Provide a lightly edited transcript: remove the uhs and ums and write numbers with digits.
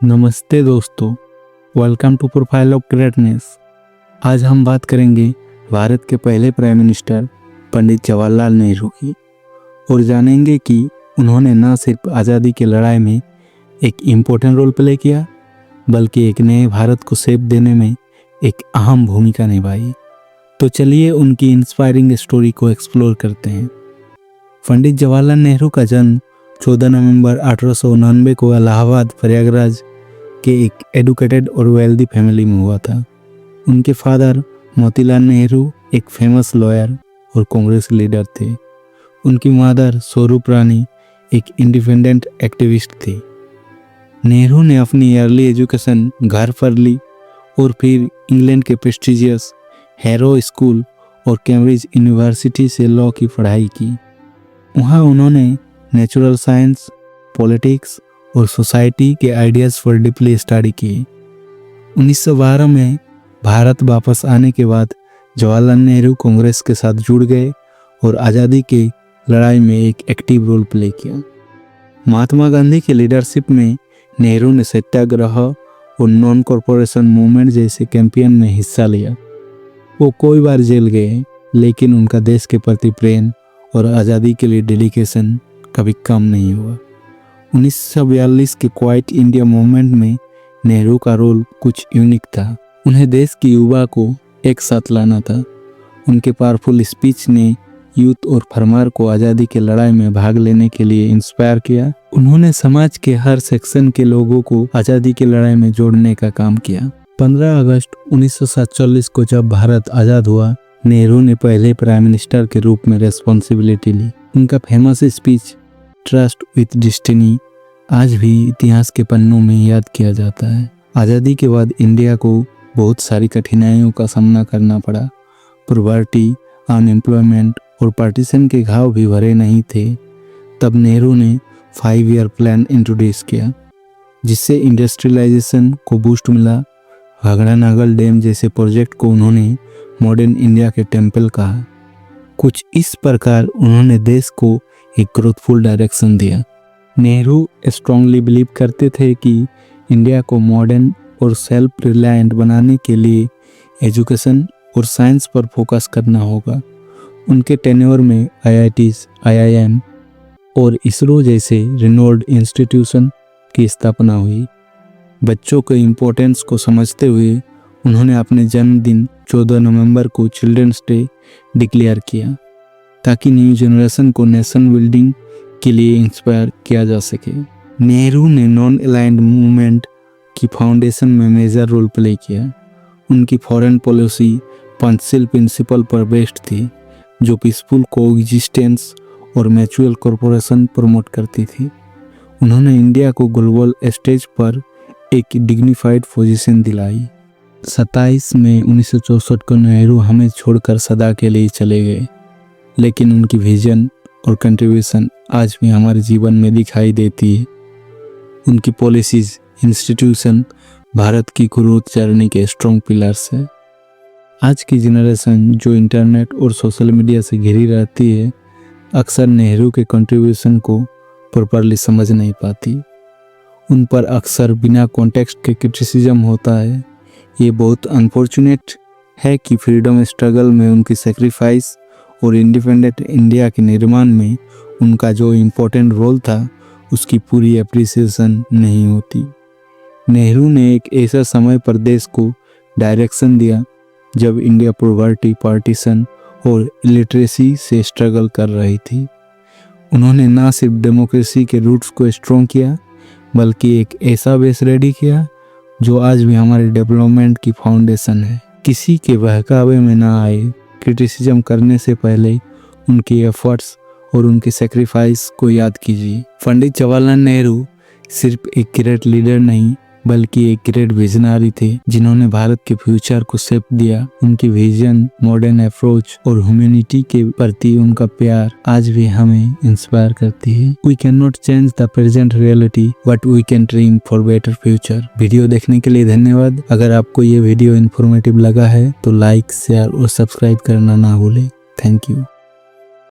नमस्ते दोस्तों, welcome to profile of greatness. आज हम बात करेंगे भारत के पहले प्राइम मिनिस्टर पंडित जवाहरलाल नेहरू की और जानेंगे कि उन्होंने न सिर्फ आज़ादी की लड़ाई में एक इम्पोर्टेंट रोल प्ले किया बल्कि एक नए भारत को शेप देने में एक अहम भूमिका निभाई। तो चलिए उनकी इंस्पायरिंग स्टोरी को एक्सप्लोर करते हैं। पंडित जवाहरलाल नेहरू का जन्म 14 नवंबर 1899 को इलाहाबाद प्रयागराज के एक एडुकेटेड और वेल्दी फैमिली में हुआ था। उनके फादर मोतीलाल नेहरू एक फेमस लॉयर और कांग्रेस लीडर थे। उनकी मदर स्वरूप रानी एक इंडिपेंडेंट एक्टिविस्ट थी। नेहरू ने अपनी अर्ली एजुकेशन घर पर ली और फिर इंग्लैंड के प्रेस्टिजियस हैरो स्कूल और कैम्ब्रिज यूनिवर्सिटी से लॉ की पढ़ाई की। वहाँ उन्होंने नेचुरल साइंस, पॉलिटिक्स और सोसाइटी के आइडियाज़ पर डीपली स्टडी किए। 1912 में भारत वापस आने के बाद जवाहरलाल नेहरू कांग्रेस के साथ जुड़ गए और आज़ादी की लड़ाई में एक एक्टिव रोल प्ले किया। महात्मा गांधी की लीडरशिप में नेहरू ने सत्याग्रह और नॉन कॉरपोरेशन मूवमेंट जैसे कैंपेन में हिस्सा लिया। वो कई बार जेल गए, लेकिन उनका देश के प्रति प्रेम और आज़ादी के लिए डेडिकेशन कभी कम नहीं हुआ। 1942 के क्वाइट इंडिया मूवमेंट में नेहरू का रोल कुछ यूनिक था। उन्हें देश की युवा को एक साथ लाना था। उनके पावरफुल स्पीच ने यूथ और फार्मर को आज़ादी की लड़ाई में भाग लेने के लिए इंस्पायर किया। उन्होंने समाज के हर सेक्शन के लोगों को आज़ादी की लड़ाई में जोड़ने का काम किया। 15 अगस्त 1947 को जब भारत आज़ाद हुआ, नेहरू ने पहले प्राइम मिनिस्टर के रूप में रेस्पॉन्सिबिलिटी ली। उनका famous speech trust with destiny आज भी इतिहास के पन्नों में याद किया जाता है। आज़ादी के बाद इंडिया को बहुत सारी कठिनाइयों का सामना करना पड़ा। पॉवर्टी, अनएम्प्लॉयमेंट और पार्टीशन के घाव भी भरे नहीं थे। तब नेहरू ने 5 ईयर प्लान इंट्रोड्यूस किया, जिससे इंडस्ट्रियलाइजेशन को बूस्ट मिला। भाखड़ा नागल डैम जैसे प्रोजेक्ट को उन्होंने मॉडर्न इंडिया के टेम्पल कहा। कुछ इस प्रकार उन्होंने देश को एक ग्रोथफुल डायरेक्शन दिया। नेहरू स्ट्रांगली बिलीव करते थे कि इंडिया को मॉडर्न और सेल्फ रिलायंट बनाने के लिए एजुकेशन और साइंस पर फोकस करना होगा। उनके टेन्योर में IITs, IIM और इसरो जैसे रिनोल्ड इंस्टीट्यूशन की स्थापना हुई। बच्चों के इम्पोर्टेंस को समझते हुए उन्होंने अपने जन्मदिन 14 नवंबर को चिल्ड्रंस डे डिक्लेयर किया, ताकि न्यू जनरेशन को नेशन बिल्डिंग के लिए इंस्पायर किया जा सके। नेहरू ने नॉन अलाइंड मूवमेंट की फाउंडेशन में मेजर रोल प्ले किया। उनकी फॉरेन पॉलिसी पंचशील प्रिंसिपल पर बेस्ड थी, जो पीसफुल कोएग्जिस्टेंस और म्यूचुअल कॉर्पोरेशन प्रमोट करती थी। उन्होंने इंडिया को ग्लोबल स्टेज पर एक डिग्निफाइड पोजीशन दिलाई। 27 मई 1964 को नेहरू हमें छोड़कर सदा के लिए चले गए, लेकिन उनकी विजन और कंट्रीब्यूशन आज भी हमारे जीवन में दिखाई देती है। उनकी पॉलिसीज, इंस्टीट्यूशन भारत की ग्रोथ जर्नी के स्ट्रॉन्ग पिलर्स है। आज की जनरेशन जो इंटरनेट और सोशल मीडिया से घिरी रहती है, अक्सर नेहरू के कंट्रीब्यूशन को प्रॉपरली समझ नहीं पाती। उन पर अक्सर बिना कॉन्टेक्स्ट के क्रिटिसिज्म होता है। ये बहुत अनफॉर्चुनेट है कि फ्रीडम स्ट्रगल में उनकी सेक्रीफाइस और इंडिपेंडेंट इंडिया के निर्माण में उनका जो इम्पोर्टेंट रोल था, उसकी पूरी अप्रिसिएशन नहीं होती। नेहरू ने एक ऐसा समय पर देश को डायरेक्शन दिया जब इंडिया पॉवर्टी, पार्टीशन और इलिटरेसी से स्ट्रगल कर रही थी। उन्होंने न सिर्फ डेमोक्रेसी के रूट्स को स्ट्रॉन्ग किया, बल्कि एक ऐसा बेस रेडी किया जो आज भी हमारे डेवलपमेंट की फाउंडेशन है। किसी के बहकावे में ना आए। क्रिटिसिज्म करने से पहले उनकी एफर्ट्स और उनके सेक्रीफाइस को याद कीजिए। पंडित जवाहरलाल नेहरू सिर्फ एक ग्रेट लीडर नहीं, बल्कि एक ग्रेट विजनरी थे, जिन्होंने भारत के फ्यूचर को शेप दिया। उनकी विजन, मॉडर्न अप्रोच और ह्यूमैनिटी के प्रति उनका प्यार आज भी हमें इंस्पायर करती है। We can not change the present reality, but we can dream for better future. Video देखने के लिए धन्यवाद। अगर आपको ये वीडियो इन्फॉर्मेटिव लगा है तो लाइक, शेयर और सब्सक्राइब करना ना भूलें। Thank you.